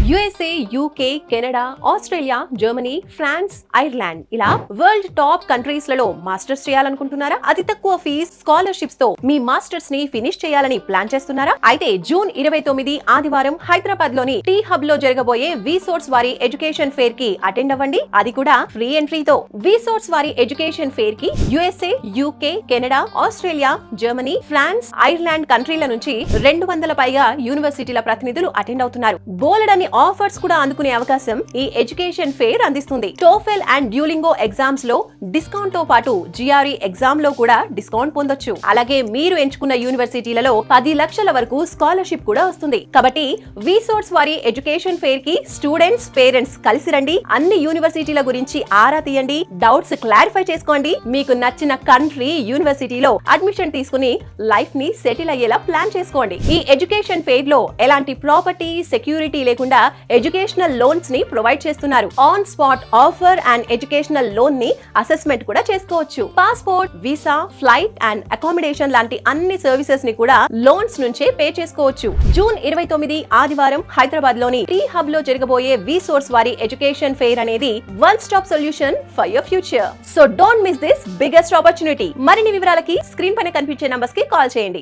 USA, UK, Canada, Australia, Germany, France, Ireland ఇలా world top countries లలో masters చేయాలనుకుంటున్నారా? అతి తక్కువ ఫీజ్ స్కాలర్షిప్స్ తో మీ మాస్టర్స్ ని ఫినిష్ చేయాలని ప్లాన్ చేస్తున్నారా? అయితే జూన్ 29 ఆదివారం హైదరాబాద్ లోని టీ హబ్ లో జరగబోయే విసోర్స్ వారి ఎడ్యుకేషన్ ఫేర్ కి అటెండ్ అవ్వండి. అది కూడా ఫ్రీ ఎంట్రీతో. విసోర్స్ వారి ఎడ్యుకేషన్ ఫేర్ కి USA, UK, Canada, Australia, Germany, France, Ireland కంట్రీల నుంచి 200 పైగా యూనివర్సిటీల ప్రతినిధులు అటెండ్ అవుతున్నారు. బోలెడని ఆఫర్స్ కూడా అందుకునే అవకాశం ఈ ఎడ్యుకేషన్ ఫేర్ అందిస్తుంది. టోఫెల్ అండ్ డ్యూలింగో ఎగ్జామ్స్ లో డిస్కౌంట్ తో పాటు జిఆర్ఈ ఎగ్జామ్ లో కూడా డిస్కౌంట్ పొందొచ్చు. అలాగే మీరు ఎంచుకున్న యూనివర్సిటీలలో 10 లక్షల వరకు స్కాలర్షిప్ కూడా వస్తుంది. కాబట్టి విసోర్స్ వారి ఎడ్యుకేషన్ ఫేర్ కి స్టూడెంట్స్, పేరెంట్స్ కలిసి రండి. అన్ని యూనివర్సిటీల గురించి ఆరా తీయండి, డౌట్స్ క్లారిఫై చేసుకోండి. మీకు నచ్చిన కంట్రీ, యూనివర్సిటీలో అడ్మిషన్ తీసుకుని లైఫ్ ని సెటిల్ అయ్యేలా ప్లాన్ చేసుకోండి. ఈ ఎడ్యుకేషన్ ఫేర్ లో ఎలాంటి ప్రాపర్టీ, సెక్యూరిటీ లేకుండా ఎడ్యుకేషనల్ లోన్స్ ని ప్రొవైడ్ చేస్తున్నారు. On spot offer and educational loan ని అసెస్మెంట్ కూడా చేసుకోవచ్చు. Passport, visa, flight and accommodation లాంటి అన్ని సర్వీసెస్ ని కూడా లోన్స్ నుంచే పే చేసుకోవచ్చు. జూన్ 29 ఆదివారం హైదరాబాద్ లోని టీ హబ్ లో జరగబోయే విసోర్స్ వారి ఎడ్యుకేషన్ ఫెయిర్ అనేది one stop solution for your future. So don't miss this biggest opportunity. మరిన్ని వివరాలకి స్క్రీన్ పైన కనిపించే నంబర్స్ కి కాల్ చేయండి.